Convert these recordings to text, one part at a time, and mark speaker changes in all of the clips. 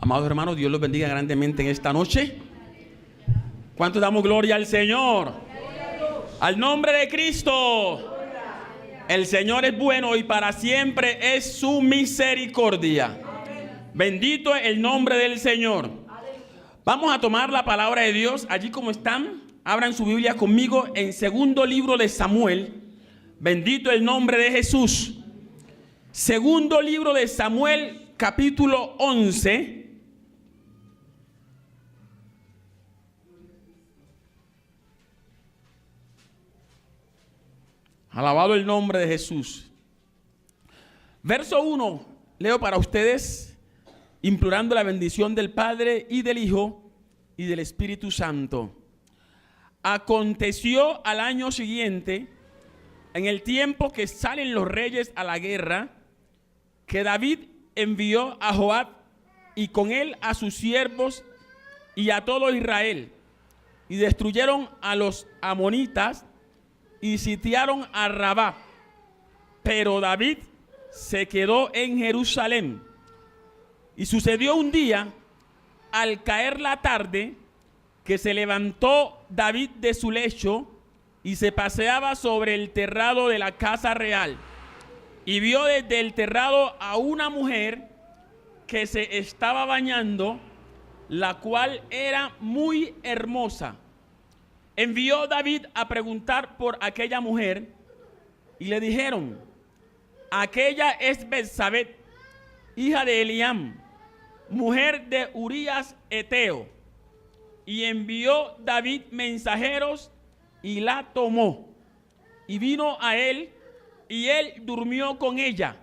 Speaker 1: Amados hermanos, Dios los bendiga grandemente en esta noche. ¿Cuánto damos gloria al Señor? Al nombre de Cristo. El Señor es bueno y para siempre es su misericordia. Bendito es el nombre del Señor. Vamos a tomar la palabra de Dios allí como están. Abran su Biblia conmigo en segundo libro de Samuel. Bendito el nombre de Jesús. Segundo libro de Samuel, capítulo 11. Alabado el nombre de Jesús. Verso 1, leo para ustedes, implorando la bendición del Padre y del Hijo y del Espíritu Santo. Aconteció al año siguiente, en el tiempo que salen los reyes a la guerra, que David envió a Joab y con él a sus siervos y a todo Israel, y destruyeron a los amonitas y sitiaron a Rabá. Pero David se quedó en Jerusalén. Y sucedió un día, al caer la tarde, que se levantó David de su lecho y se paseaba sobre el terrado de la casa real. Y vio desde el terrado a una mujer que se estaba bañando, la cual era muy hermosa. Envió David a preguntar por aquella mujer y le dijeron: aquella es Betsabé, hija de Eliam, mujer de Urías Eteo. Y envió David mensajeros y la tomó. Y vino a él y él durmió con ella.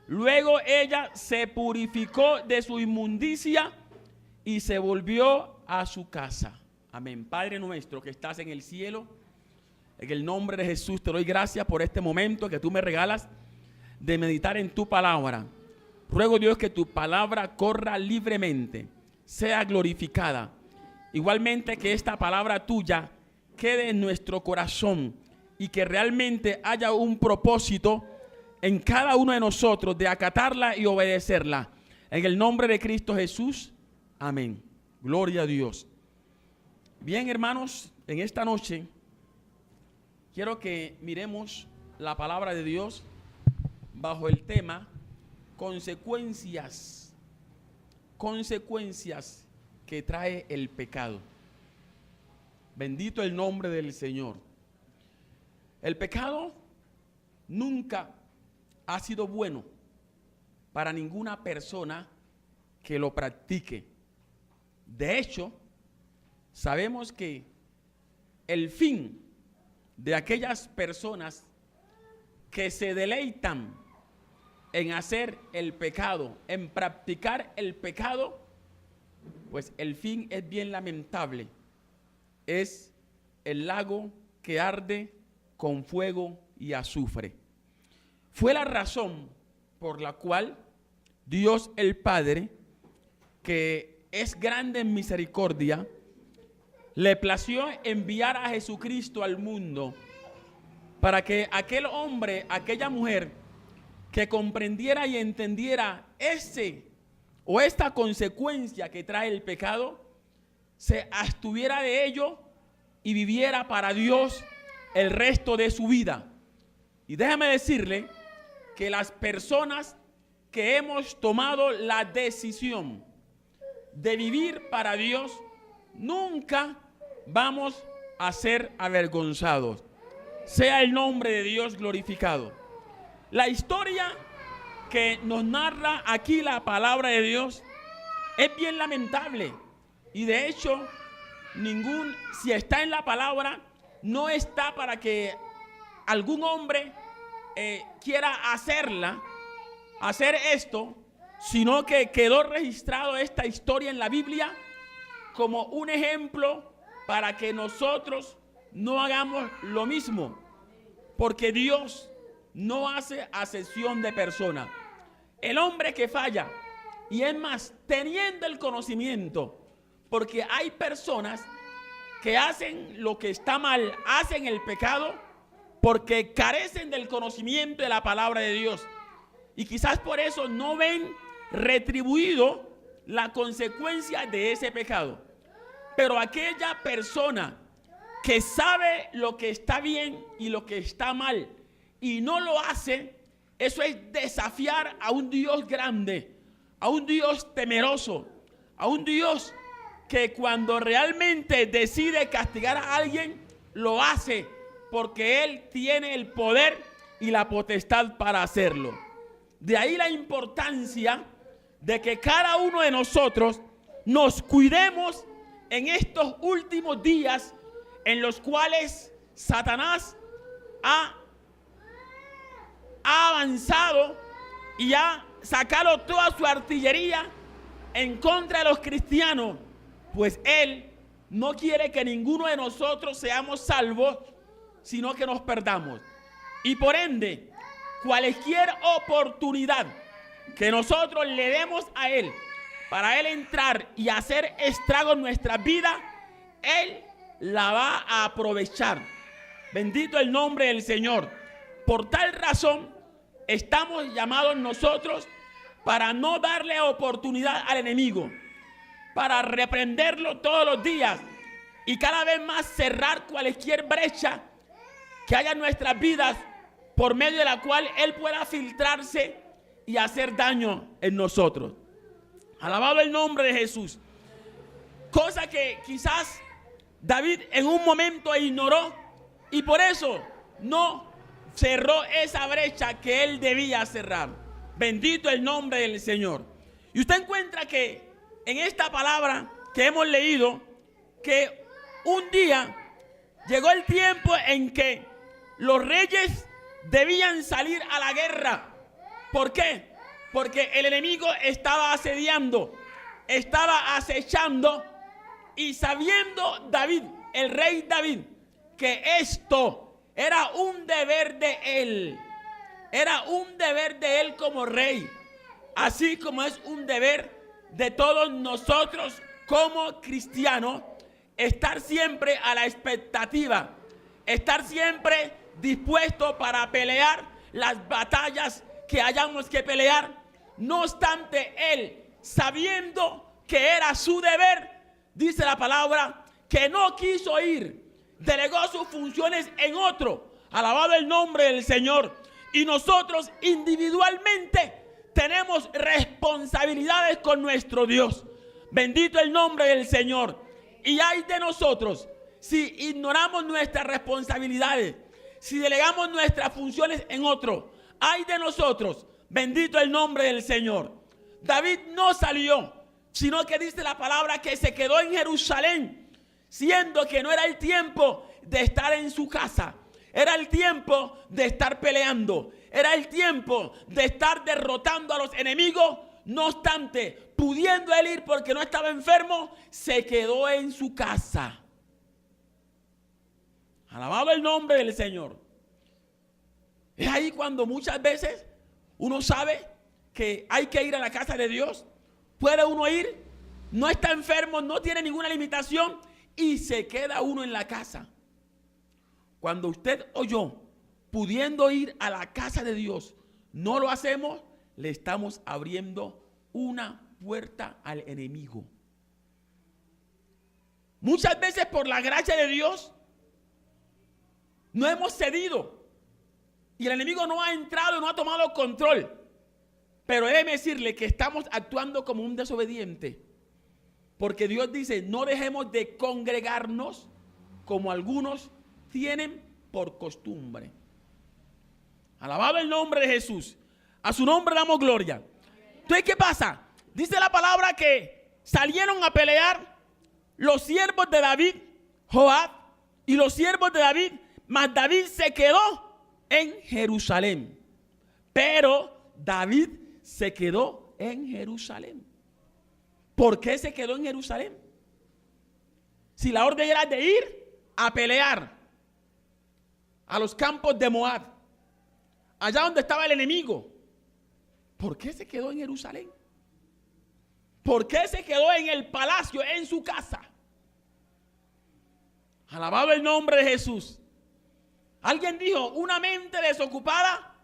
Speaker 1: Luego ella se purificó de su inmundicia y se volvió a su casa. Amén. Padre nuestro que estás en el cielo, en el nombre de Jesús te doy gracias por este momento que tú me regalas de meditar en tu palabra. Ruego, Dios, que tu palabra corra libremente, sea glorificada. Igualmente que esta palabra tuya quede en nuestro corazón y que realmente haya un propósito en cada uno de nosotros de acatarla y obedecerla. En el nombre de Cristo Jesús. Amén. Gloria a Dios. Bien, hermanos, en esta noche quiero que miremos la palabra de Dios bajo el tema consecuencias que trae el pecado. Bendito el nombre del Señor. El pecado nunca ha sido bueno para ninguna persona que lo practique. De hecho, sabemos que el fin de aquellas personas que se deleitan en hacer el pecado, en practicar el pecado, pues el fin es bien lamentable. Es el lago que arde con fuego y azufre. Fue la razón por la cual Dios el Padre, que es grande en misericordia, le plació enviar a Jesucristo al mundo para que aquel hombre, aquella mujer que comprendiera y entendiera esta consecuencia que trae el pecado, se abstuviera de ello y viviera para Dios el resto de su vida. Y déjame decirle que las personas que hemos tomado la decisión de vivir para Dios, nunca vamos a ser avergonzados. Sea el nombre de Dios glorificado. La historia que nos narra aquí la palabra de Dios es bien lamentable. Y de hecho, si está en la palabra, no está para que algún hombre quiera hacer esto, sino que quedó registrado esta historia en la Biblia como un ejemplo para que nosotros no hagamos lo mismo, porque Dios no hace acepción de personas. El hombre que falla, y es más, teniendo el conocimiento, porque hay personas que hacen lo que está mal, hacen el pecado, porque carecen del conocimiento de la palabra de Dios. Y quizás por eso no ven retribuido la consecuencia de ese pecado. Pero aquella persona que sabe lo que está bien y lo que está mal y no lo hace, eso es desafiar a un Dios grande, a un Dios temeroso, a un Dios que cuando realmente decide castigar a alguien, lo hace porque Él tiene el poder y la potestad para hacerlo. De ahí la importancia de que cada uno de nosotros nos cuidemos en estos últimos días en los cuales Satanás ha avanzado y ha sacado toda su artillería en contra de los cristianos, pues Él no quiere que ninguno de nosotros seamos salvos, sino que nos perdamos. Y por ende, cualquier oportunidad que nosotros le demos a Él para Él entrar y hacer estragos en nuestra vida, Él la va a aprovechar. Bendito el nombre del Señor. Por tal razón, estamos llamados nosotros para no darle oportunidad al enemigo, para reprenderlo todos los días y cada vez más cerrar cualquier brecha que haya en nuestras vidas por medio de la cual Él pueda filtrarse y hacer daño en nosotros. Alabado el nombre de Jesús. Cosa que quizás David en un momento ignoró y por eso no cerró esa brecha que él debía cerrar. Bendito el nombre del Señor. Y usted encuentra que en esta palabra que hemos leído, que un día llegó el tiempo en que los reyes debían salir a la guerra. ¿Por qué? Porque el enemigo estaba asediando, estaba acechando, y sabiendo David, el rey David, que esto era un deber de él, era un deber de él como rey, así como es un deber de todos nosotros como cristianos, estar siempre a la expectativa, estar siempre dispuesto para pelear las batallas que hayamos que pelear. No obstante, él, sabiendo que era su deber, dice la palabra, que no quiso ir, delegó sus funciones en otro. Alabado el nombre del Señor. Y nosotros individualmente tenemos responsabilidades con nuestro Dios. Bendito el nombre del Señor. Y hay de nosotros si ignoramos nuestras responsabilidades, si delegamos nuestras funciones en otro. Hay de nosotros, bendito el nombre del Señor. David no salió, sino que dice la palabra que se quedó en Jerusalén, siendo que no era el tiempo de estar en su casa, era el tiempo de estar peleando, era el tiempo de estar derrotando a los enemigos. No obstante, pudiendo él ir porque no estaba enfermo, se quedó en su casa. Alabado el nombre del Señor. Es ahí cuando muchas veces uno sabe que hay que ir a la casa de Dios. Puede uno ir, no está enfermo, no tiene ninguna limitación y se queda uno en la casa. Cuando usted o yo, pudiendo ir a la casa de Dios, no lo hacemos, le estamos abriendo una puerta al enemigo. Muchas veces por la gracia de Dios no hemos cedido y el enemigo no ha entrado, no ha tomado control. Pero déjeme decirle que estamos actuando como un desobediente, porque Dios dice: no dejemos de congregarnos como algunos tienen por costumbre. Alabado el nombre de Jesús. A su nombre damos gloria. Entonces, ¿qué pasa? Dice la palabra que salieron a pelear los siervos de David, Joab, y los siervos de David, mas David se quedó en Jerusalén. Pero David se quedó en Jerusalén. ¿Por qué se quedó en Jerusalén? Si la orden era de ir a pelear a los campos de Moab, allá donde estaba el enemigo, ¿por qué se quedó en Jerusalén? ¿Por qué se quedó en el palacio, en su casa? Alabado el nombre de Jesús. Alguien dijo: una mente desocupada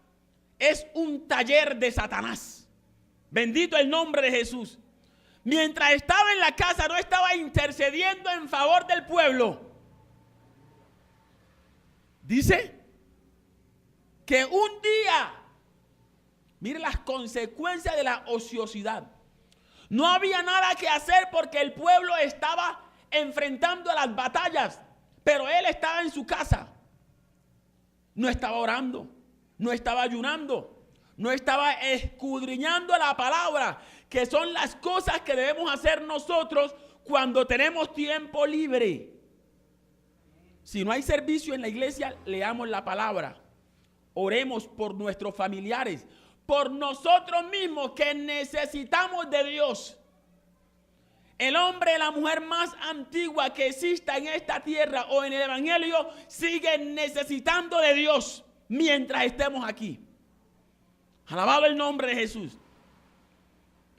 Speaker 1: es un taller de Satanás. Bendito el nombre de Jesús. mientras estaba en la casa, no estaba intercediendo en favor del pueblo. Dice que un día, mire las consecuencias de la ociosidad. No había nada que hacer porque el pueblo estaba enfrentando las batallas, pero él estaba en su casa. No estaba orando, no estaba ayunando, no estaba escudriñando la palabra, que son las cosas que debemos hacer nosotros cuando tenemos tiempo libre. Si no hay servicio en la iglesia, leamos la palabra. Oremos por nuestros familiares, por nosotros mismos que necesitamos de Dios. El hombre y la mujer más antigua que exista en esta tierra o en el evangelio siguen necesitando de Dios mientras estemos aquí. Alabado el nombre de Jesús.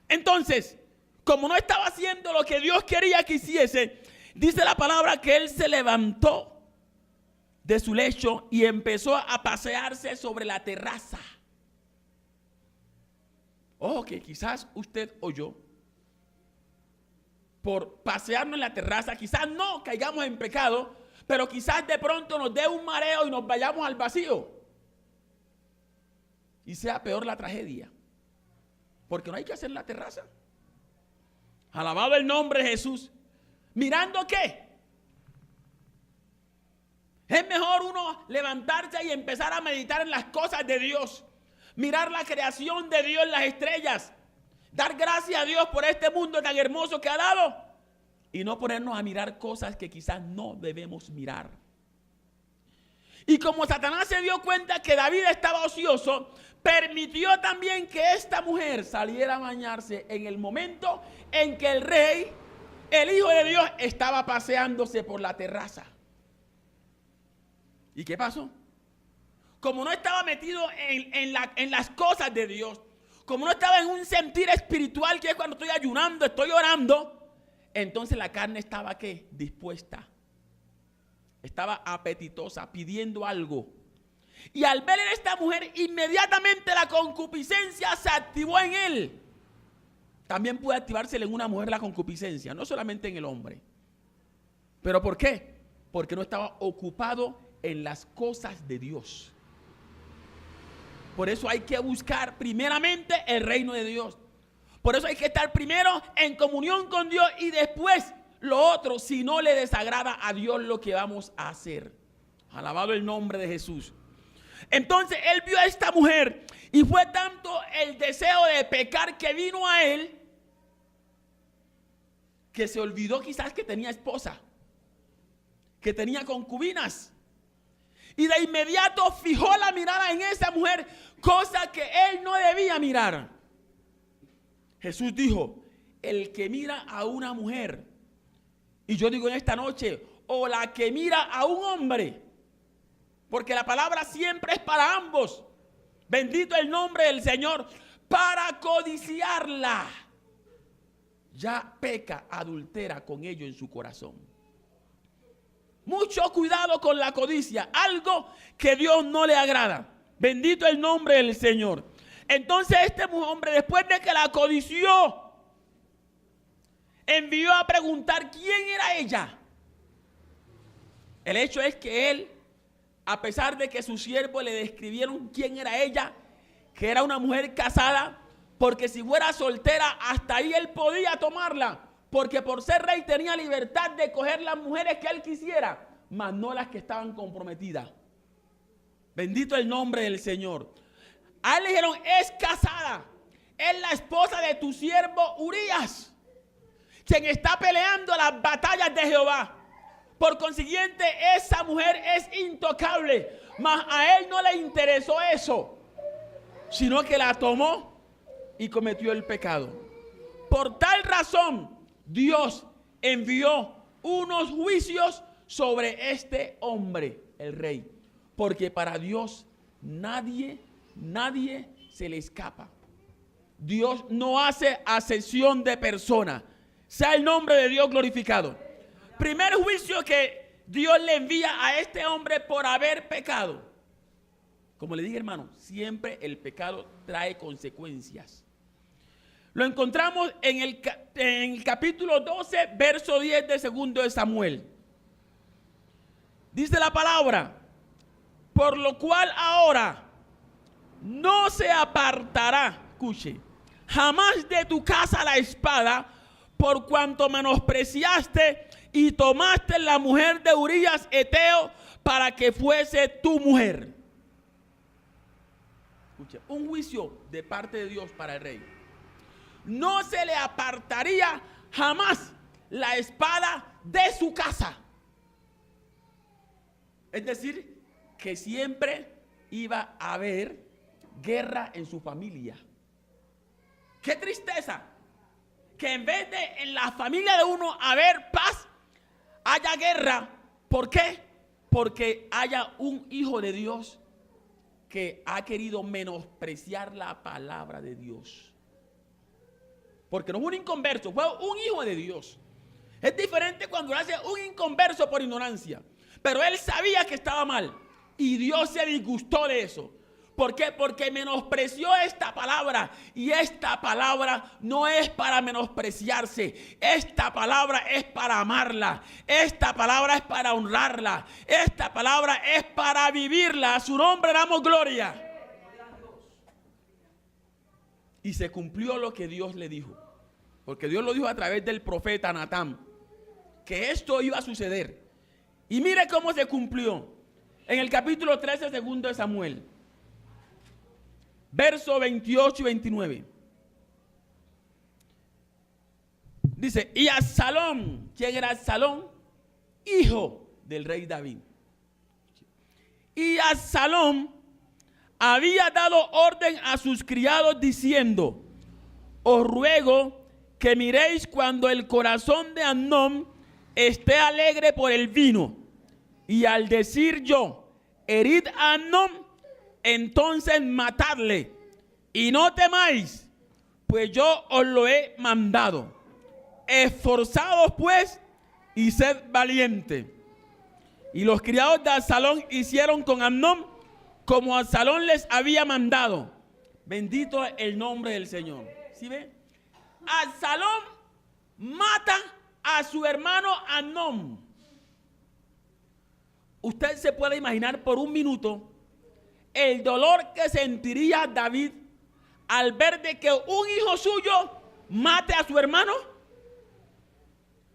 Speaker 1: Entonces, como no estaba haciendo lo que Dios quería que hiciese, dice la palabra que él se levantó de su lecho y empezó a pasearse sobre la terraza. Ojo que quizás usted o yo, por pasearnos en la terraza, quizás no caigamos en pecado, pero quizás de pronto nos dé un mareo y nos vayamos al vacío. Y sea peor la tragedia. Porque no hay que hacer en la terraza. Alabado el nombre de Jesús. ¿Mirando qué? Es mejor uno levantarse y empezar a meditar en las cosas de Dios. Mirar la creación de Dios, las estrellas. Dar gracias a Dios por este mundo tan hermoso que ha dado. Y no ponernos a mirar cosas que quizás no debemos mirar. Y como Satanás se dio cuenta que David estaba ocioso, permitió también que esta mujer saliera a bañarse en el momento en que el rey, el Hijo de Dios, estaba paseándose por la terraza. ¿Y qué pasó? Como no estaba metido en las cosas de Dios, como no estaba en un sentir espiritual, que es cuando estoy ayunando, estoy orando, entonces la carne estaba ¿qué? Dispuesta. Estaba apetitosa, pidiendo algo. Y al ver en esta mujer, inmediatamente la concupiscencia se activó en él. También puede activarse en una mujer la concupiscencia, no solamente en el hombre. ¿Pero por qué? Porque no estaba ocupado en las cosas de Dios. Por eso hay que buscar primeramente el reino de Dios. Por eso hay que estar primero en comunión con Dios y después lo otro, si no le desagrada a Dios lo que vamos a hacer. Alabado el nombre de Jesús. Entonces él vio a esta mujer y fue tanto el deseo de pecar que vino a él que se olvidó quizás que tenía esposa, que tenía concubinas. Y de inmediato fijó la mirada en esa mujer, cosa que él no debía mirar. Jesús dijo, el que mira a una mujer, y yo digo en esta noche, o la que mira a un hombre, porque la palabra siempre es para ambos. Bendito el nombre del Señor. Para codiciarla, ya peca, adultera con ello en su corazón. Mucho cuidado con la codicia, algo que Dios no le agrada. Bendito el nombre del Señor. Entonces este hombre, después de que la codició, envió a preguntar quién era ella. El hecho es que él, a pesar de que sus siervos le describieron quién era ella, que era una mujer casada, porque si fuera soltera, hasta ahí él podía tomarla, porque por ser rey tenía libertad de coger las mujeres que él quisiera, mas no las que estaban comprometidas. Bendito el nombre del Señor. A él le dijeron, es casada, es la esposa de tu siervo Urías, quien está peleando las batallas de Jehová. Por consiguiente, esa mujer es intocable, mas a él no le interesó eso, sino que la tomó y cometió el pecado. Por tal razón, Dios envió unos juicios sobre este hombre, el rey, porque para Dios nadie se le escapa. Dios no hace acepción de persona. Sea el nombre de Dios glorificado. Primer juicio que Dios le envía a este hombre por haber pecado. Como le dije, hermano, siempre el pecado trae consecuencias. Lo encontramos en el capítulo 12, verso 10 de 2 de Samuel. Dice la palabra: por lo cual ahora no se apartará, escuche, jamás de tu casa la espada, por cuanto menospreciaste y tomaste la mujer de Urías Eteo para que fuese tu mujer. Escuche, un juicio de parte de Dios para el rey. No se le apartaría jamás la espada de su casa. Es decir, que siempre iba a haber guerra en su familia. ¡Qué tristeza! Que en vez de en la familia de uno haber paz, haya guerra. ¿Por qué? Porque haya un hijo de Dios que ha querido menospreciar la palabra de Dios. Porque no es un inconverso, fue un hijo de Dios. Es diferente cuando lo hace un inconverso por ignorancia. Pero él sabía que estaba mal y Dios se disgustó de eso. ¿Por qué? Porque menospreció esta palabra, y esta palabra no es para menospreciarse. Esta palabra es para amarla. Esta palabra es para honrarla. Esta palabra es para vivirla. A su nombre damos gloria. Y se cumplió lo que Dios le dijo. Porque Dios lo dijo a través del profeta Natán, que esto iba a suceder. Y mire cómo se cumplió. En el capítulo 13, 2 de Samuel. Verso 28 y 29. Dice: y Absalom, ¿quién era Absalom? Hijo del rey David. Y Absalom había dado orden a sus criados diciendo: os ruego que miréis cuando el corazón de Amnón esté alegre por el vino. Y al decir yo: herid a Amnón, entonces matadle, y no temáis, pues yo os lo he mandado. Esforzaos pues y sed valiente. Y los criados de Absalom hicieron con Amnón como Absalom les había mandado. Bendito el nombre del Señor. ¿Sí ve? Absalom mata a su hermano Amnón. Usted se puede imaginar por un minuto el dolor que sentiría David al ver de que un hijo suyo mate a su hermano.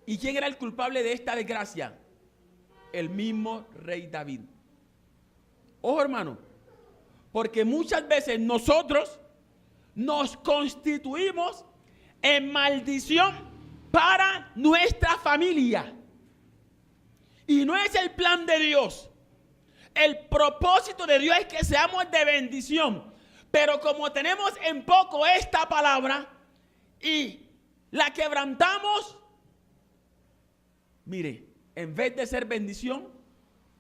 Speaker 1: ¿Y quién era el culpable de esta desgracia? El mismo rey David. Ojo, hermano, porque muchas veces nosotros nos constituimos en maldición para nuestra familia. Y no es el plan de Dios. El propósito de Dios es que seamos de bendición. Pero como tenemos en poco esta palabra y la quebrantamos, mire, en vez de ser bendición,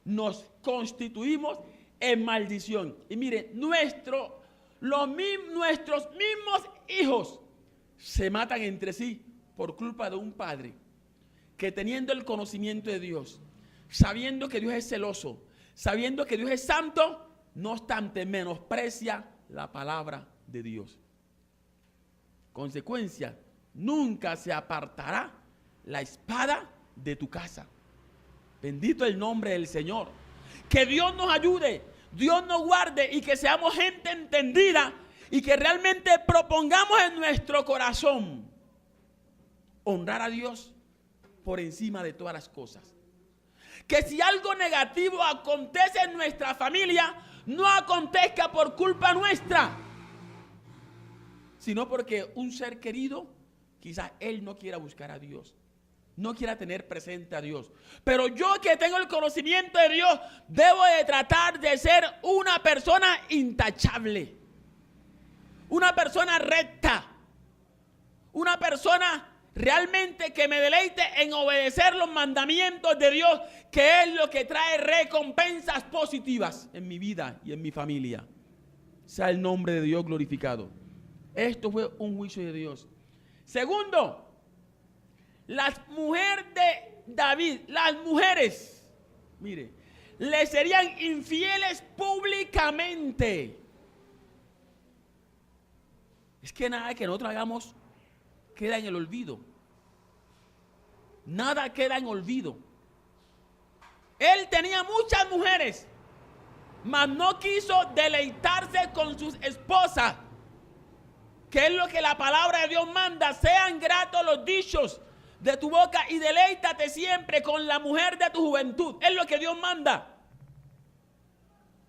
Speaker 1: nos constituimos en maldición. Y mire, nuestros mismos hijos se matan entre sí por culpa de un padre que, teniendo el conocimiento de Dios, sabiendo que Dios es celoso, sabiendo que Dios es santo, no obstante menosprecia la palabra de Dios. Consecuencia: nunca se apartará la espada de tu casa. Bendito el nombre del Señor. Que Dios nos ayude, Dios nos guarde, y que seamos gente entendida y que realmente propongamos en nuestro corazón honrar a Dios por encima de todas las cosas. Que si algo negativo acontece en nuestra familia, no acontezca por culpa nuestra, sino porque un ser querido, quizás él no quiera buscar a Dios, no quiera tener presente a Dios. Pero yo, que tengo el conocimiento de Dios, debo de tratar de ser una persona intachable, una persona recta, una persona realmente que me deleite en obedecer los mandamientos de Dios, que es lo que trae recompensas positivas en mi vida y en mi familia. Sea el nombre de Dios glorificado. Esto fue un juicio de Dios. Segundo, las mujeres de David, las mujeres, mire, le serían infieles públicamente. Es que nada que nosotros hagamos queda en el olvido. Nada queda en olvido. Él tenía muchas mujeres, mas no quiso deleitarse con sus esposas, que es lo que la palabra de Dios manda. Sean gratos los dichos de tu boca y deleítate siempre con la mujer de tu juventud. Es lo que Dios manda.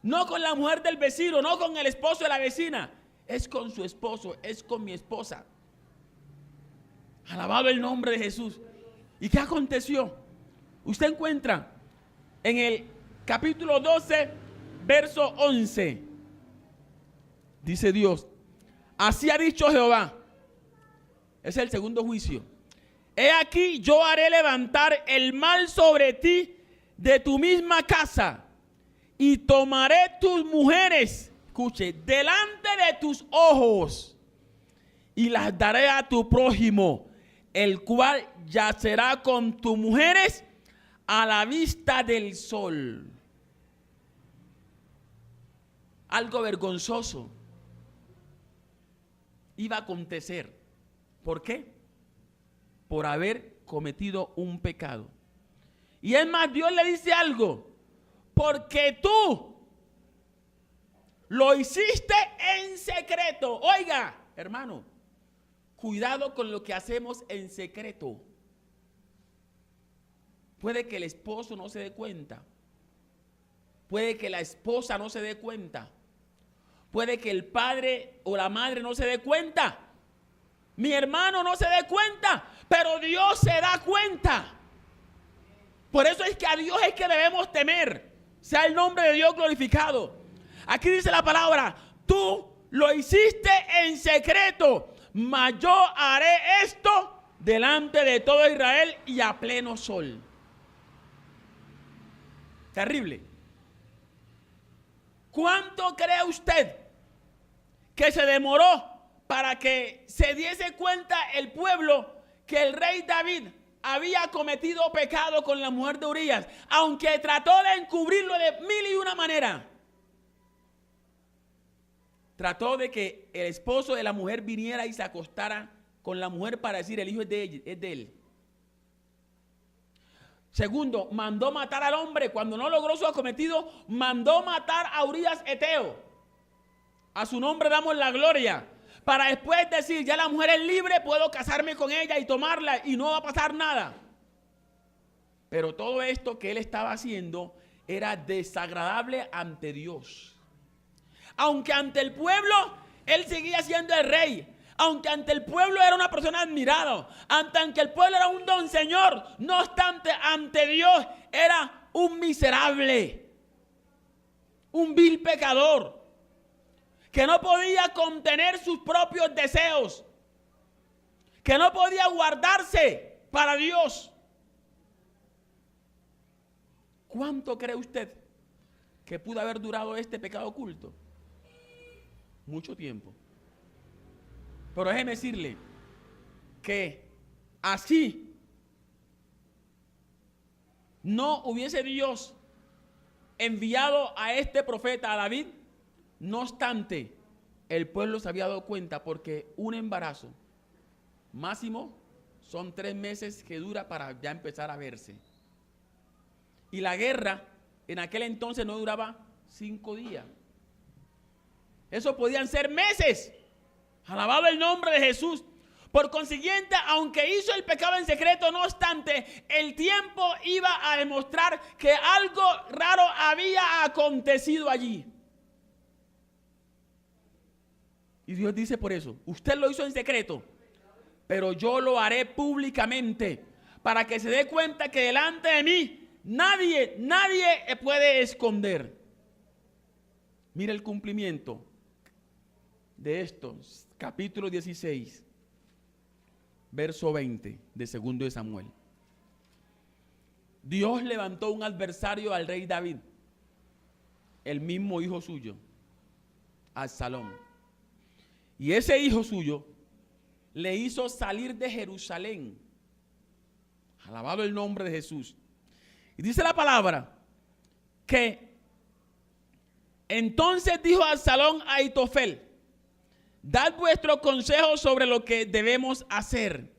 Speaker 1: No con la mujer del vecino, no con el esposo de la vecina. Es con su esposo, es con mi esposa. Alabado el nombre de Jesús. ¿Y qué aconteció? Usted encuentra en el capítulo 12, verso 11. Dice Dios: así ha dicho Jehová. Es el segundo juicio. He aquí, yo haré levantar el mal sobre ti de tu misma casa, y tomaré tus mujeres, escuche, delante de tus ojos, y las daré a tu prójimo, el cual yacerá con tus mujeres a la vista del sol. Algo vergonzoso iba a acontecer. ¿Por qué? Por haber cometido un pecado. Y es más, Dios le dice algo: porque tú lo hiciste en secreto. Oiga, hermano, cuidado con lo que hacemos en secreto. Puede que el esposo no se dé cuenta. Puede que la esposa no se dé cuenta. Puede que el padre o la madre no se dé cuenta. Mi hermano no se dé cuenta, pero Dios se da cuenta. Por eso es que a Dios es que debemos temer. Sea el nombre de Dios glorificado. Aquí dice la palabra: tú lo hiciste en secreto, mas yo haré esto delante de todo Israel y a pleno sol. Terrible. ¿Cuánto cree usted que se demoró para que se diese cuenta el pueblo que el rey David había cometido pecado con la mujer de Urías, aunque trató de encubrirlo de mil y una manera? Trató de que el esposo de la mujer viniera y se acostara con la mujer para decir: el hijo es de él. Segundo, mandó matar al hombre. Cuando no logró su acometido, mandó matar a Urías Eteo. A su nombre damos la gloria. Para después decir: ya la mujer es libre, puedo casarme con ella y tomarla y no va a pasar nada. Pero todo esto que él estaba haciendo era desagradable ante Dios. Aunque ante el pueblo él seguía siendo el rey. Aunque ante el pueblo era una persona admirada, ante el pueblo era un don señor, no obstante ante Dios era un miserable, un vil pecador, que no podía contener sus propios deseos, que no podía guardarse para Dios. ¿Cuánto cree usted que pudo haber durado este pecado oculto? Mucho tiempo. Pero déjeme decirle que así no hubiese Dios enviado a este profeta, a David, no obstante, el pueblo se había dado cuenta, porque un embarazo máximo son 3 meses que dura para ya empezar a verse. Y la guerra en aquel entonces no duraba 5 días. Eso podían ser meses. Alabado el nombre de Jesús. Por consiguiente, aunque hizo el pecado en secreto, no obstante, el tiempo iba a demostrar que algo raro había acontecido allí. Y Dios dice por eso: usted lo hizo en secreto, pero yo lo haré públicamente, para que se dé cuenta que delante de mí nadie puede esconder. Mira el cumplimiento de estos. Capítulo 16, verso 20 de 2 de Samuel. Dios levantó un adversario al rey David, el mismo hijo suyo, Absalón. Y ese hijo suyo le hizo salir de Jerusalén. Alabado el nombre de Jesús. Y dice la palabra que entonces dijo Absalón a Ahitofel: Dad vuestro consejo sobre lo que debemos hacer.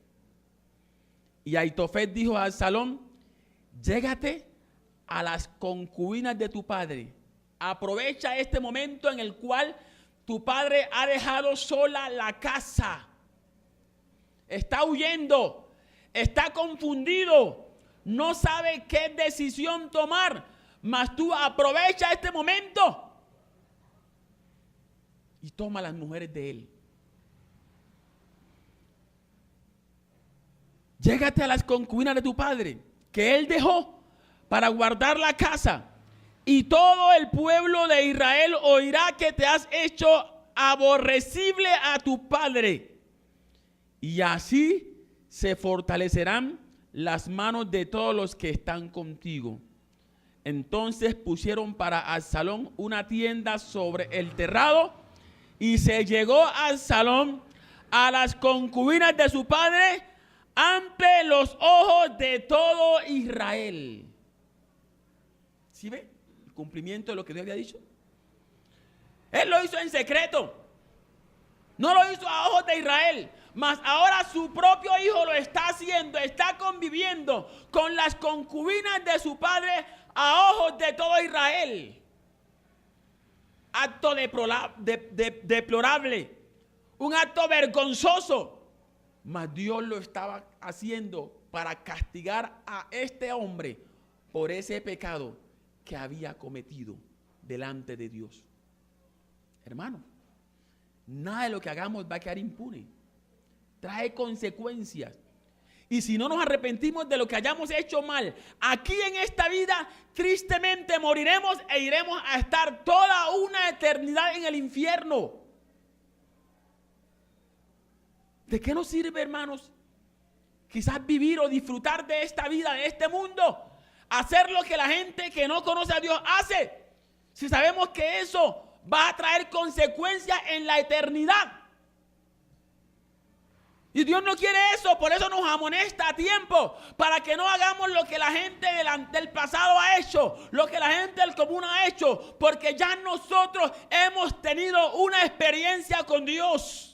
Speaker 1: Y Ahitofel dijo a Absalón: llégate a las concubinas de tu padre. Aprovecha este momento en el cual tu padre ha dejado sola la casa. Está huyendo, está confundido, no sabe qué decisión tomar. Mas tú aprovecha este momento y toma las mujeres de él. Llégate a las concubinas de tu padre, que él dejó para guardar la casa, y todo el pueblo de Israel oirá que te has hecho aborrecible a tu padre, y así se fortalecerán las manos de todos los que están contigo. Entonces pusieron para Absalón una tienda sobre el terrado, y se llegó Absalón a las concubinas de su padre ante los ojos de todo Israel. ¿Sí ve? El cumplimiento de lo que Dios había dicho. Él lo hizo en secreto. No lo hizo a ojos de Israel. Mas ahora su propio hijo lo está haciendo. Está conviviendo con las concubinas de su padre a ojos de todo Israel. Acto deplorable. Un acto vergonzoso. Mas Dios lo estaba haciendo para castigar a este hombre por ese pecado que había cometido delante de Dios. Hermano, nada de lo que hagamos va a quedar impune. Trae consecuencias. Y si no nos arrepentimos de lo que hayamos hecho mal, aquí en esta vida, tristemente moriremos e iremos a estar toda una eternidad en el infierno. ¿De qué nos sirve, hermanos? Quizás vivir o disfrutar de esta vida, de este mundo, hacer lo que la gente que no conoce a Dios hace, si sabemos que eso va a traer consecuencias en la eternidad. Y Dios no quiere eso, por eso nos amonesta a tiempo, para que no hagamos lo que la gente del pasado ha hecho, lo que la gente del común ha hecho, porque ya nosotros hemos tenido una experiencia con Dios.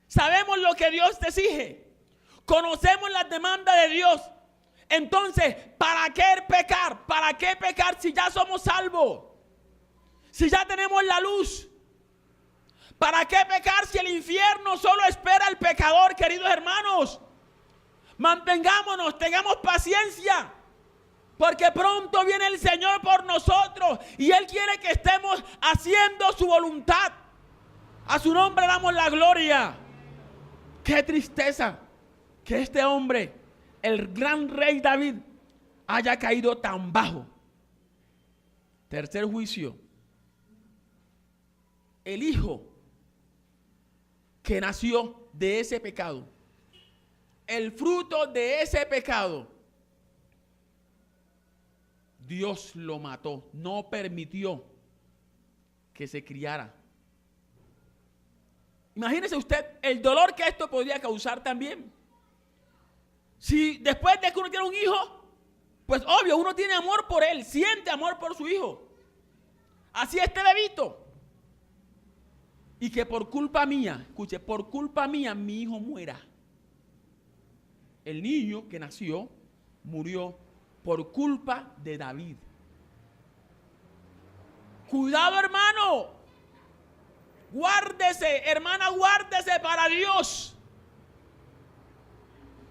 Speaker 1: Sabemos lo que Dios te exige, conocemos las demandas de Dios. Entonces, ¿para qué pecar? ¿Para qué pecar si ya somos salvos? Si ya tenemos la luz. ¿Para qué pecar si el infierno solo espera al pecador, queridos hermanos? Mantengámonos, tengamos paciencia, porque pronto viene el Señor por nosotros y Él quiere que estemos haciendo su voluntad. A su nombre damos la gloria. Qué tristeza que este hombre, el gran rey David, haya caído tan bajo. Tercer juicio. El hijo que nació de ese pecado, el fruto de ese pecado, Dios lo mató, no permitió que se criara. Imagínese usted el dolor que esto podría causar también. Si después de que uno tiene un hijo, pues obvio, uno tiene amor por él, siente amor por su hijo. Así este bebito. Y que por culpa mía, escuche, por culpa mía mi hijo muera. El niño que nació murió por culpa de David. Cuidado, hermano. Guárdese, hermana, guárdese para Dios.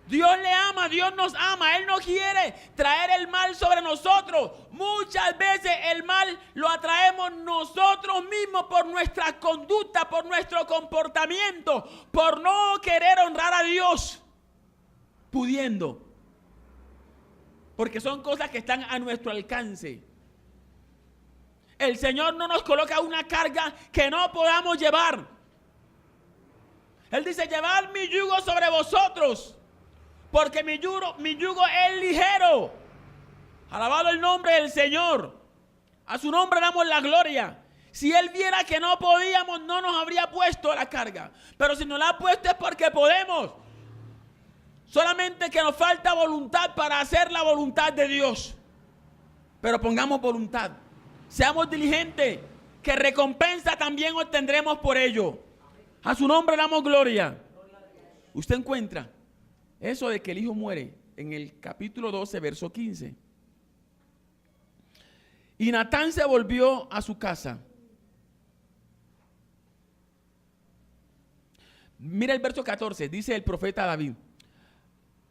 Speaker 1: Dios le ama, Dios nos ama. Él no quiere traer el mal sobre nosotros. Muchas veces el mal lo atraemos nosotros mismos por nuestra conducta, por nuestro comportamiento, por no querer honrar a Dios, pudiendo. Porque son cosas que están a nuestro alcance. El Señor no nos coloca una carga que no podamos llevar. Él dice: llevad mi yugo sobre vosotros, porque mi yugo es ligero. Alabado el nombre del Señor. A su nombre damos la gloria. Si Él viera que no podíamos, no nos habría puesto la carga. Pero si nos la ha puesto es porque podemos. Solamente que nos falta voluntad para hacer la voluntad de Dios. Pero pongamos voluntad. Seamos diligentes. que recompensa también obtendremos por ello. A su nombre damos gloria. Usted encuentra eso de que el hijo muere en el capítulo 12, verso 15. Y Natán se volvió a su casa. Mira el verso 14, dice el profeta David: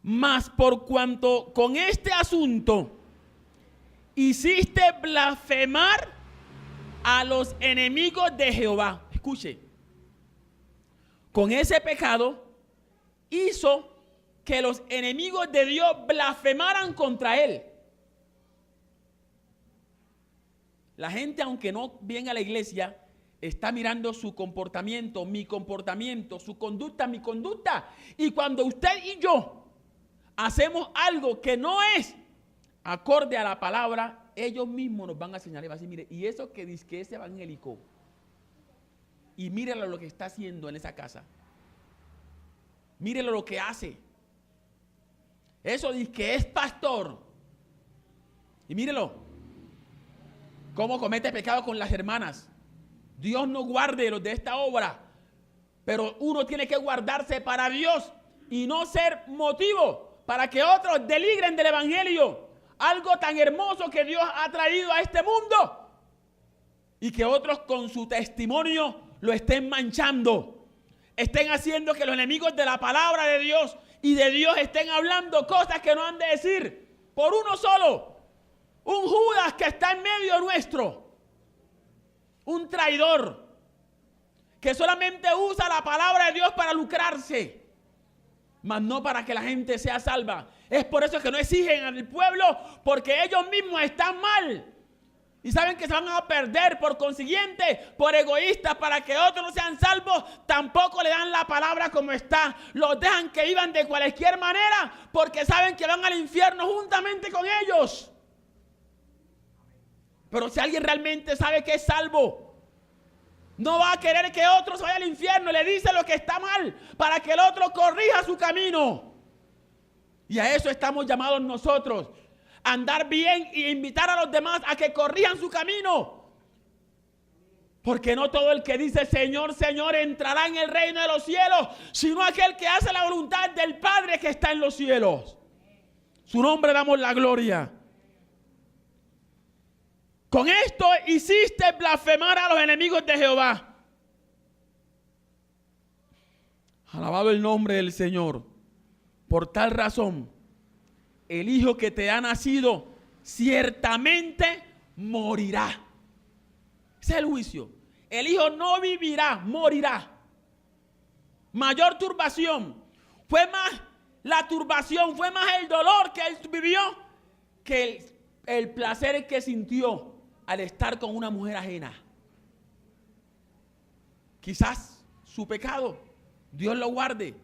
Speaker 1: mas por cuanto con este asunto hiciste blasfemar a los enemigos de Jehová. Escuche, con ese pecado hizo que los enemigos de Dios blasfemaran contra él. La gente, aunque no viene a la iglesia, está mirando su comportamiento, mi comportamiento, su conducta, mi conducta. Y cuando usted y yo hacemos algo que no es acorde a la palabra, ellos mismos nos van a señalar y van a decir: mire, y eso que dice que es evangélico, y mírelo lo que está haciendo en esa casa, mírelo lo que hace, eso dice que es pastor, y mírelo cómo comete pecado con las hermanas. Dios no guarde los de esta obra, pero uno tiene que guardarse para Dios y no ser motivo para que otros denigren del evangelio, algo tan hermoso que Dios ha traído a este mundo, y que otros con su testimonio lo estén manchando, estén haciendo que los enemigos de la palabra de Dios y de Dios estén hablando cosas que no han de decir por uno solo, un Judas que está en medio nuestro, un traidor que solamente usa la palabra de Dios para lucrarse, mas no para que la gente sea salva. Es por eso que no exigen al pueblo, porque ellos mismos están mal y saben que se van a perder. Por consiguiente, por egoístas, para que otros no sean salvos, tampoco le dan la palabra como está. Los dejan que vivan de cualquier manera, porque saben que van al infierno juntamente con ellos. Pero si alguien realmente sabe que es salvo, no va a querer que otro se vaya al infierno. Le dice lo que está mal para que el otro corrija su camino. Y a eso estamos llamados nosotros: a andar bien e invitar a los demás a que corrijan su camino. Porque no todo el que dice Señor, Señor entrará en el reino de los cielos, sino aquel que hace la voluntad del Padre que está en los cielos. Su nombre damos la gloria. Con esto hiciste blasfemar a los enemigos de Jehová. Alabado el nombre del Señor. Por tal razón, el hijo que te ha nacido ciertamente morirá. Ese es el juicio. El hijo no vivirá, morirá. Mayor turbación. Fue más la turbación, fue más el dolor que él vivió que el placer que sintió al estar con una mujer ajena. Quizás su pecado, Dios lo guarde,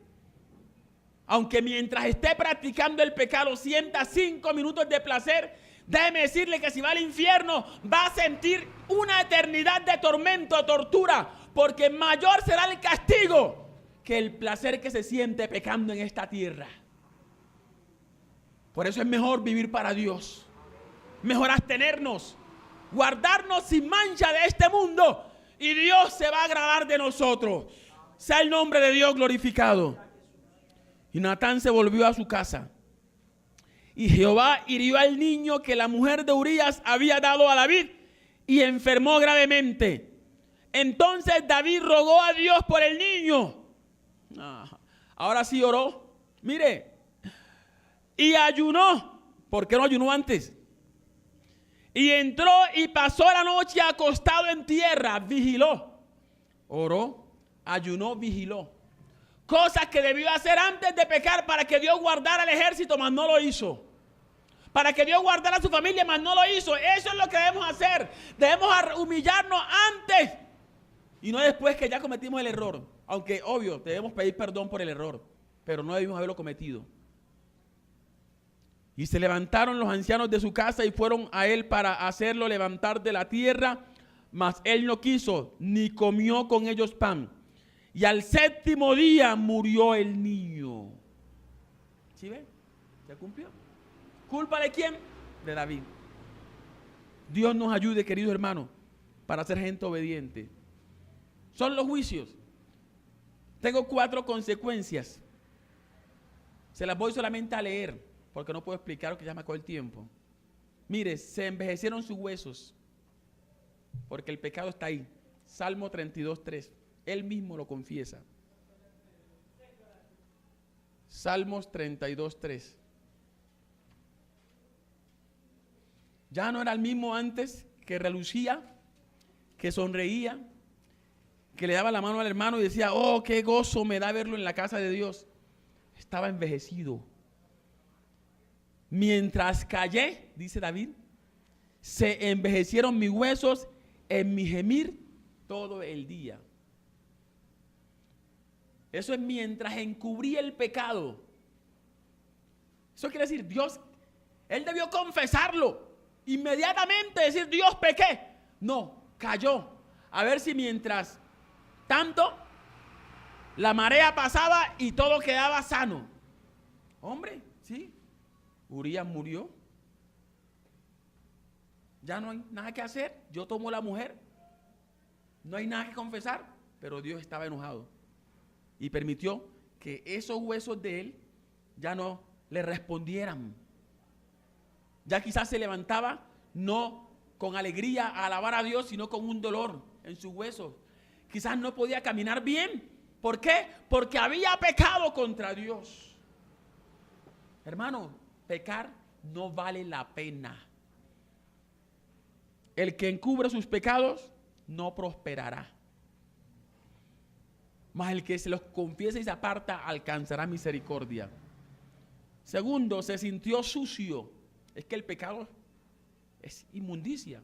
Speaker 1: aunque mientras esté practicando el pecado sienta 5 minutos de placer, déjeme decirle que si va al infierno va a sentir una eternidad de tormento, tortura, porque mayor será el castigo que el placer que se siente pecando en esta tierra. Por eso es mejor vivir para Dios, mejor abstenernos, guardarnos sin mancha de este mundo, y Dios se va a agradar de nosotros. Sea el nombre de Dios glorificado. Y Natán se volvió a su casa, y Jehová hirió al niño que la mujer de Urías había dado a David, y enfermó gravemente. Entonces David rogó a Dios por el niño. Ahora sí oró. Mire, y ayunó. ¿Por qué no ayunó antes? Y entró y pasó la noche acostado en tierra, vigiló. Oró, ayunó, vigiló. Cosas que debió hacer antes de pecar para que Dios guardara el ejército, mas no lo hizo. Para que Dios guardara a su familia, mas no lo hizo. Eso es lo que debemos hacer. Debemos humillarnos antes y no después que ya cometimos el error. Aunque, obvio, debemos pedir perdón por el error, pero no debimos haberlo cometido. Y se levantaron los ancianos de su casa y fueron a él para hacerlo levantar de la tierra, mas él no quiso, ni comió con ellos pan. Y al 7º día murió el niño. ¿Sí ven? ¿Se cumplió? ¿Culpa de quién? De David. Dios nos ayude, queridos hermanos, para ser gente obediente. Son los juicios. Tengo 4 consecuencias. Se las voy solamente a leer, porque no puedo explicar lo que ya me acabó el tiempo. Mire, se envejecieron sus huesos, porque el pecado está ahí. Salmo 32:3. Él mismo lo confiesa. Salmos 32:3. Ya no era el mismo antes, que relucía, que sonreía, que le daba la mano al hermano y decía, oh, qué gozo me da verlo en la casa de Dios. Estaba envejecido. Mientras callé, dice David, se envejecieron mis huesos en mi gemir todo el día. Eso es mientras encubrí el pecado. Eso quiere decir, Dios, él debió confesarlo. Inmediatamente decir, Dios, pequé. No, cayó. A ver si mientras tanto la marea pasaba y todo quedaba sano. Hombre, sí. Urías murió. Ya no hay nada que hacer. Yo tomo la mujer. No hay nada que confesar. Pero Dios estaba enojado y permitió que esos huesos de él ya no le respondieran. Ya quizás se levantaba no con alegría a alabar a Dios, sino con un dolor en sus huesos. Quizás no podía caminar bien. ¿Por qué? Porque había pecado contra Dios. Hermano, pecar no vale la pena. El que encubre sus pecados no prosperará. Mas el que se los confiesa y se aparta alcanzará misericordia. Segundo, se sintió sucio. Es que el pecado es inmundicia.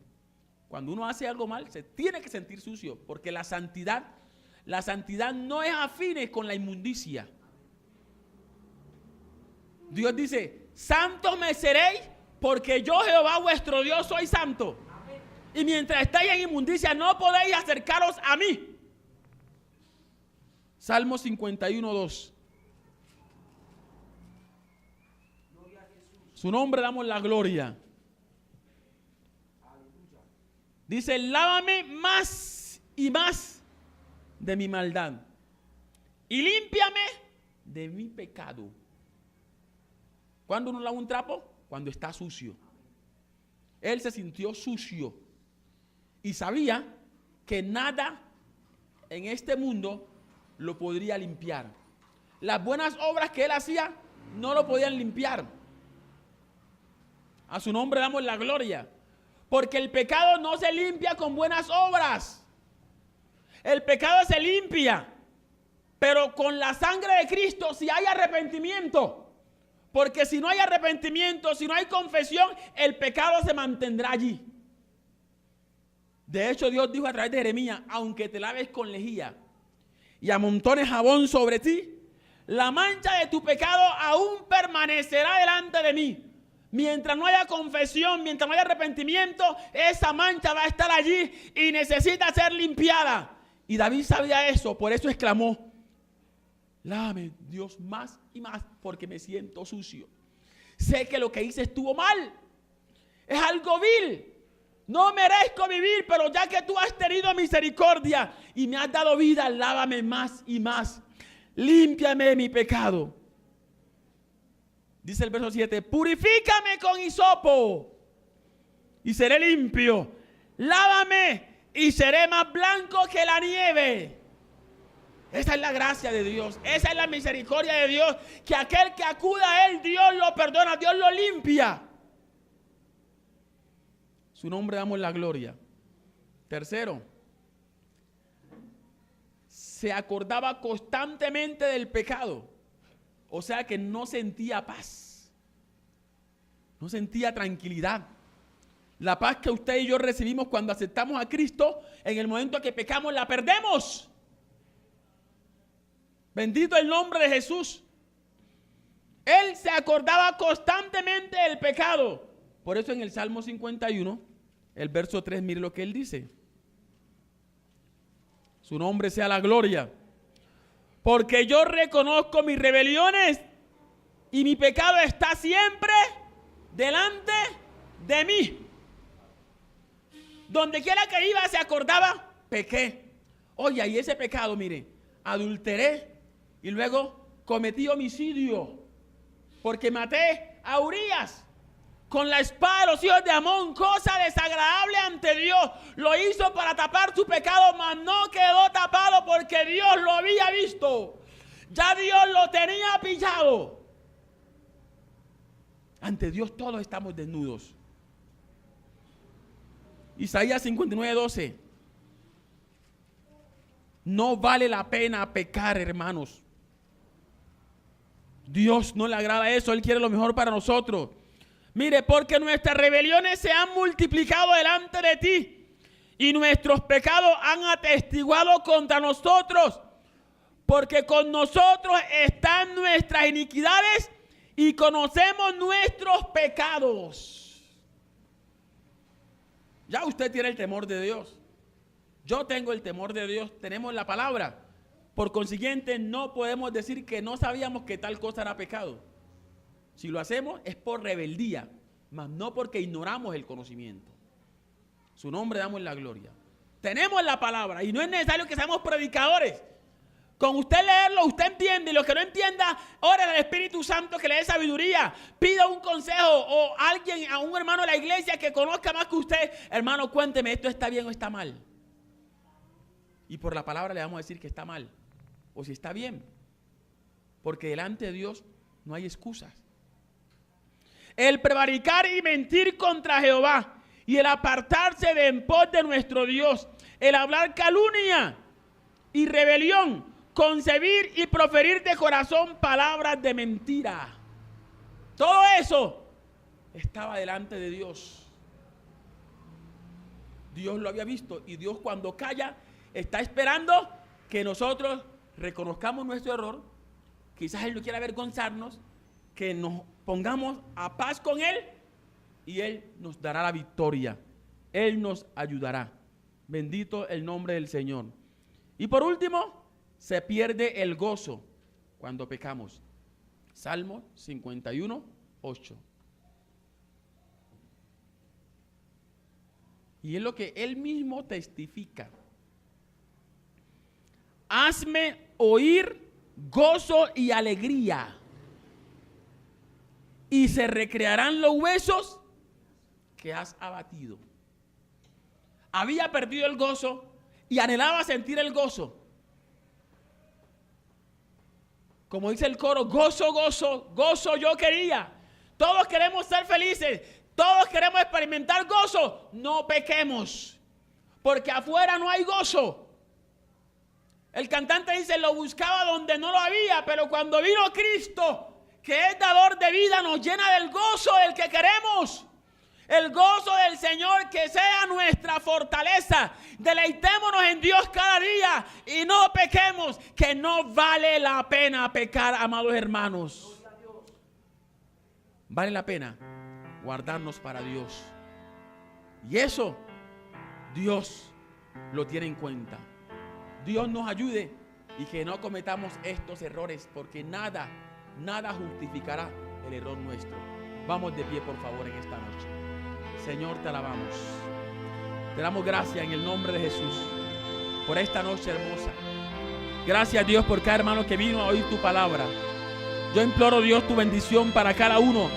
Speaker 1: Cuando uno hace algo mal, se tiene que sentir sucio, porque la santidad no es afín con la inmundicia. Dios dice, santos me seréis, porque yo Jehová vuestro Dios soy santo. Y mientras estáis en inmundicia, no podéis acercaros a mí. Salmo 51:2. Su nombre damos la gloria. Dice, lávame más y más de mi maldad y límpiame de mi pecado. ¿Cuándo uno lava un trapo? Cuando está sucio. Él se sintió sucio y sabía que nada en este mundo lo podría limpiar. Las buenas obras que él hacía no lo podían limpiar. A su nombre damos la gloria. Porque el pecado no se limpia con buenas obras. El pecado se limpia, pero con la sangre de Cristo, si hay arrepentimiento. Porque si no hay arrepentimiento, si no hay confesión, el pecado se mantendrá allí. De hecho, Dios dijo a través de Jeremías, aunque te laves con lejía y amontones jabón sobre ti, la mancha de tu pecado aún permanecerá delante de mí. Mientras no haya confesión, mientras no haya arrepentimiento, esa mancha va a estar allí y necesita ser limpiada. Y David sabía eso, por eso exclamó, lávame, Dios, más y más, porque me siento sucio. Sé que lo que hice estuvo mal, es algo vil. No merezco vivir, pero ya que tú has tenido misericordia y me has dado vida, lávame más y más. Límpiame de mi pecado. Dice el verso 7, purifícame con hisopo y seré limpio. Lávame y seré más blanco que la nieve. Esa es la gracia de Dios. Esa es la misericordia de Dios. Que aquel que acuda a Él, Dios lo perdona, Dios lo limpia. Su nombre damos la gloria. Tercero, se acordaba constantemente del pecado. O sea que no sentía paz. No sentía tranquilidad. La paz que usted y yo recibimos cuando aceptamos a Cristo, en el momento que pecamos la perdemos. Bendito el nombre de Jesús. Él se acordaba constantemente del pecado. Por eso en el Salmo 51, el verso 3, mire lo que él dice. Su nombre sea la gloria. Porque yo reconozco mis rebeliones y mi pecado está siempre delante de mí. Donde quiera que iba se acordaba, pequé. Oye, y ese pecado, mire, adulteré y luego cometí homicidio porque maté a Urías con la espada de los hijos de Amón, cosa desagradable ante Dios. Lo hizo para tapar su pecado, mas no quedó tapado porque Dios lo había visto. Ya Dios lo tenía pillado. Ante Dios todos estamos desnudos. Isaías 59:12. No vale la pena pecar, hermanos. Dios no le agrada eso, Él quiere lo mejor para nosotros. Mire, porque nuestras rebeliones se han multiplicado delante de ti y nuestros pecados han atestiguado contra nosotros, porque con nosotros están nuestras iniquidades y conocemos nuestros pecados. Ya usted tiene el temor de Dios. Yo tengo el temor de Dios. Tenemos la palabra. Por consiguiente, no podemos decir que no sabíamos que tal cosa era pecado. Si lo hacemos es por rebeldía, mas no porque ignoramos el conocimiento. Su nombre damos la gloria. Tenemos la palabra y no es necesario que seamos predicadores. Con usted leerlo, usted entiende, y lo que no entienda, ore al Espíritu Santo que le dé sabiduría. Pida un consejo o alguien, a un hermano de la iglesia que conozca más que usted. Hermano, cuénteme, ¿esto está bien o está mal? Y por la palabra le vamos a decir que está mal o si está bien. Porque delante de Dios no hay excusas. El prevaricar y mentir contra Jehová y el apartarse de en pos de nuestro Dios, el hablar calumnia y rebelión, concebir y proferir de corazón palabras de mentira. Todo eso estaba delante de Dios. Dios lo había visto y Dios cuando calla está esperando que nosotros reconozcamos nuestro error. Quizás Él no quiera avergonzarnos, que nos pongamos a paz con Él y Él nos dará la victoria. Él nos ayudará. Bendito el nombre del Señor. Y por último, se pierde el gozo cuando pecamos. Salmo 51:8. Y es lo que Él mismo testifica. Hazme oír gozo y alegría, y se recrearán los huesos que has abatido. Había perdido el gozo y anhelaba sentir el gozo. Como dice el coro, gozo, gozo, gozo yo quería. Todos queremos ser felices, todos queremos experimentar gozo. No pequemos, porque afuera no hay gozo. El cantante dice, lo buscaba donde no lo había, pero cuando vino Cristo, que es dador de vida, nos llena del gozo del que queremos. El gozo del Señor que sea nuestra fortaleza. Deleitémonos en Dios cada día y no pequemos, que no vale la pena pecar, amados hermanos. Vale la pena guardarnos para Dios. Y eso Dios lo tiene en cuenta. Dios nos ayude y que no cometamos estos errores, porque nada justificará el error nuestro. Vamos de pie, por favor, en esta noche. Señor, te alabamos. Te damos gracias en el nombre de Jesús por esta noche hermosa. Gracias, Dios, por cada hermano que vino a oír tu palabra. Yo imploro, Dios, tu bendición para cada uno.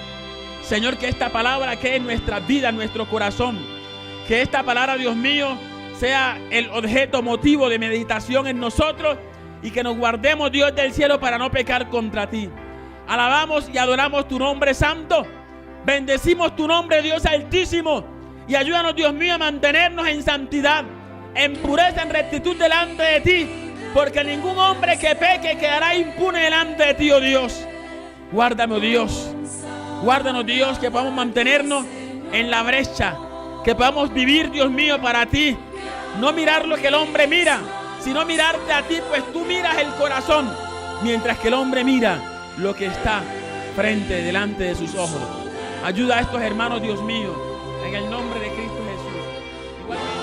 Speaker 1: Señor, que esta palabra quede en nuestra vida, en nuestro corazón. Que esta palabra, Dios mío, sea el objeto, motivo de meditación en nosotros, y que nos guardemos, Dios del cielo, para no pecar contra ti. Alabamos y adoramos tu nombre santo. Bendecimos tu nombre, Dios altísimo, y ayúdanos, Dios mío, a mantenernos en santidad, en pureza, en rectitud delante de ti, porque ningún hombre que peque quedará impune delante de ti, oh Dios. Guárdame, oh Dios. Guárdanos, Dios, que podamos mantenernos en la brecha, que podamos vivir, Dios mío, para ti. No mirar lo que el hombre mira, sino mirarte a ti, pues tú miras el corazón, mientras que el hombre mira lo que está delante de sus ojos. Ayuda a estos hermanos, Dios mío, en el nombre de Cristo Jesús. Igualmente,